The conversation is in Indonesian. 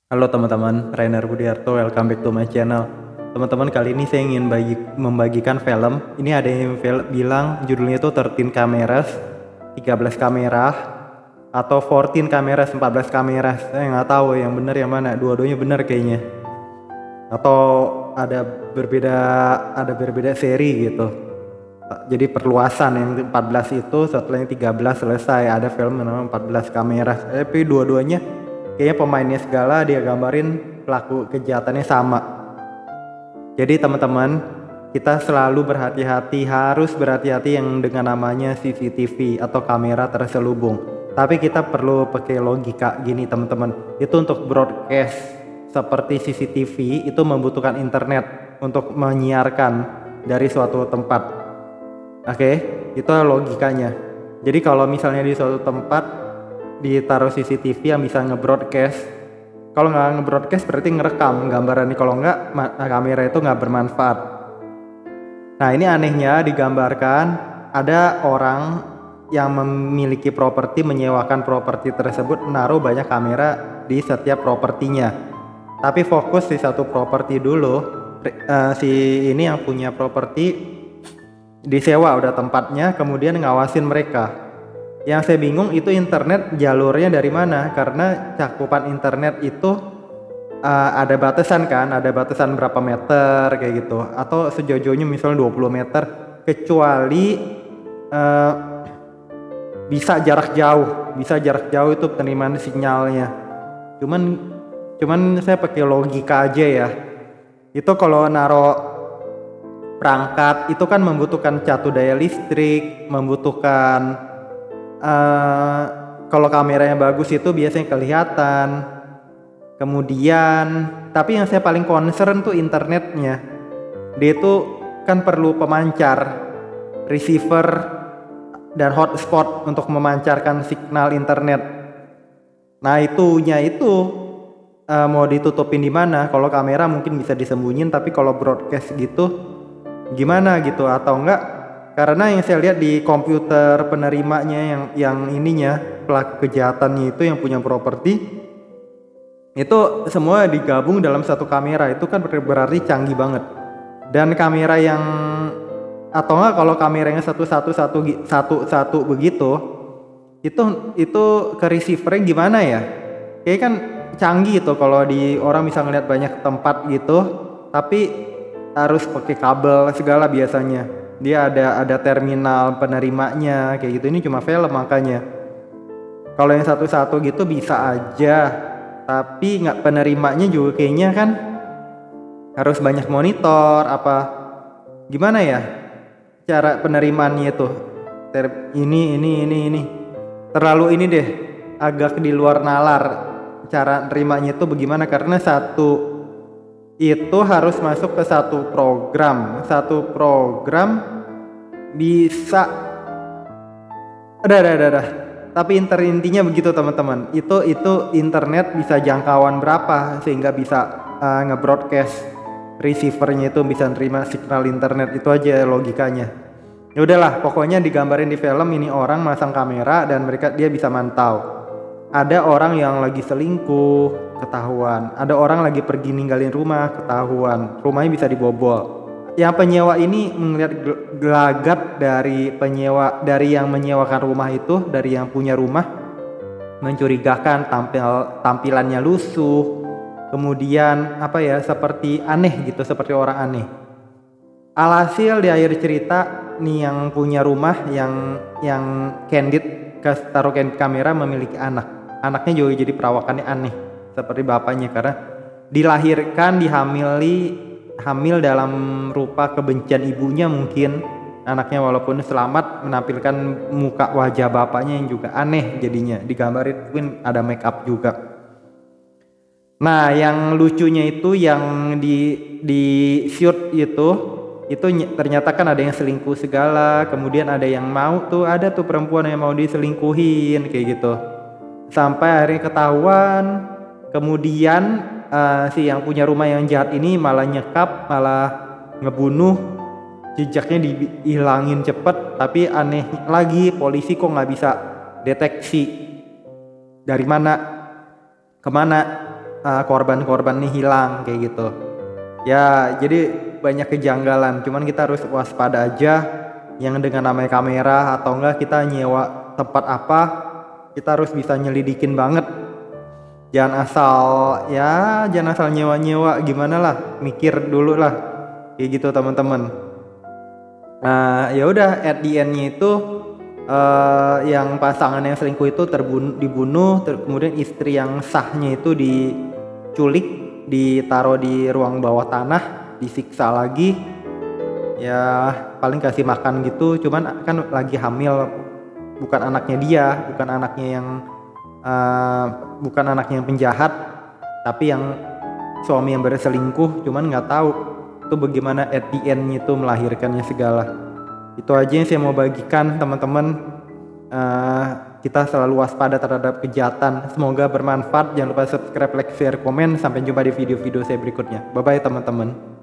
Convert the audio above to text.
Halo teman-teman, Rainer Budiarto, welcome back to my channel. Teman-teman, kali ini saya ingin membagikan film. Ini ada yang bilang judulnya itu 13 cameras, 13 kamera, atau 14 cameras, 14 kamera. Saya nggak tahu yang benar yang mana, dua-duanya benar kayaknya. Atau ada berbeda seri gitu. Jadi perluasan yang 14 itu setelah yang 13 selesai ada film yang namanya 14 kamera. Tapi dua-duanya kayaknya pemainnya segala dia gambarin pelaku kejahatannya sama. Jadi teman-teman, kita selalu harus berhati-hati yang dengan namanya CCTV atau kamera terselubung. Tapi kita perlu pakai logika gini teman-teman. Itu untuk broadcast seperti CCTV itu membutuhkan internet untuk menyiarkan dari suatu tempat. Oke, itu logikanya. Jadi kalau misalnya di suatu tempat ditaruh CCTV yang bisa nge-broadcast, kalau nggak nge-broadcast berarti ngerekam gambaran nih, kalau nggak kamera itu nggak bermanfaat. Nah ini anehnya digambarkan ada orang yang memiliki properti menyewakan properti tersebut menaruh banyak kamera di setiap propertinya, tapi fokus di satu properti dulu. Si ini yang punya properti disewa udah tempatnya, kemudian ngawasin mereka. Yang saya bingung itu internet jalurnya dari mana, karena cakupan internet itu ada batasan kan, ada batasan berapa meter kayak gitu, atau sejauh-jauhnya misalnya 20 meter, kecuali bisa jarak jauh itu penerimaan sinyalnya. Cuman saya pakai logika aja ya. Itu kalau naro perangkat itu kan membutuhkan catu daya listrik, membutuhkan kalau kameranya bagus itu biasanya kelihatan. Kemudian, tapi yang saya paling concern tuh internetnya. Dia itu kan perlu pemancar, receiver, dan hotspot untuk memancarkan signal internet. Nah itunya itu mau ditutupin di mana? Kalau kamera mungkin bisa disembunyiin, tapi kalau broadcast gitu gimana gitu, atau enggak? Karena yang saya lihat di komputer penerimanya yang ininya pelaku kejahatannya itu yang punya properti itu semua digabung dalam satu kamera, itu kan berarti canggih banget. Dan kamera yang atau enggak kalau kameranya satu begitu itu ke receivernya gimana ya? Kayak kan canggih itu kalau di orang bisa ngeliat banyak tempat gitu, tapi harus pakai kabel segala biasanya. Dia ada terminal penerimanya kayak gitu. Ini cuma film makanya. Kalau yang satu-satu gitu bisa aja, tapi nggak, penerimanya juga kayaknya kan harus banyak monitor apa gimana ya cara penerimaannya itu. Ini terlalu ini deh, agak di luar nalar cara nerimanya itu bagaimana, karena satu itu harus masuk ke satu program bisa udah. Tapi intinya begitu teman-teman, itu internet bisa jangkauan berapa sehingga bisa nge-broadcast, receivernya itu bisa nerima signal internet. Itu aja logikanya. Ya udahlah, pokoknya digambarin di film ini orang masang kamera dan dia bisa mantau. Ada orang yang lagi selingkuh, ketahuan. Ada orang lagi pergi ninggalin rumah, ketahuan. Rumahnya bisa dibobol. Yang penyewa ini melihat gelagat dari yang menyewakan rumah itu, dari yang punya rumah, mencurigakan, tampilannya lusuh. Kemudian seperti aneh gitu, seperti orang aneh. Alhasil di akhir cerita nih yang punya rumah yang candid taruh kamera memiliki anak. Anaknya juga jadi perawakannya aneh seperti bapaknya, karena dilahirkan hamil dalam rupa kebencian ibunya mungkin. Anaknya walaupun selamat menampilkan muka wajah bapaknya yang juga aneh, jadinya digambarin mungkin ada make up juga. Nah yang lucunya itu yang di shoot itu ternyata kan ada yang selingkuh segala, kemudian ada yang ada tuh perempuan yang mau diselingkuhin kayak gitu. Sampai akhirnya ketahuan, kemudian si yang punya rumah yang jahat ini malah nyekap, malah ngebunuh, jejaknya dihilangin cepet. Tapi aneh lagi, polisi kok nggak bisa deteksi dari mana kemana korban-korban nih hilang kayak gitu. Ya jadi banyak kejanggalan, cuman kita harus waspada aja yang dengan namanya kamera atau enggak kita nyewa tempat apa, kita harus bisa nyelidikin banget. Jangan asal nyewa-nyewa, gimana lah, mikir dulu lah kayak gitu teman-teman. Ya udah, at the end-nya itu yang pasangan yang selingkuh itu dibunuh, kemudian istri yang sahnya itu diculik, ditaruh di ruang bawah tanah, disiksa lagi. Ya paling kasih makan gitu, cuman kan lagi hamil, bukan anaknya dia, bukan anaknya yang penjahat, tapi yang suami yang berselingkuh, cuman nggak tahu itu bagaimana at the end-nya itu melahirkannya segala. Itu aja yang saya mau bagikan teman-teman. Kita selalu waspada terhadap kejahatan. Semoga bermanfaat. Jangan lupa subscribe, like, share, komen. Sampai jumpa di video-video saya berikutnya. Bye bye teman-teman.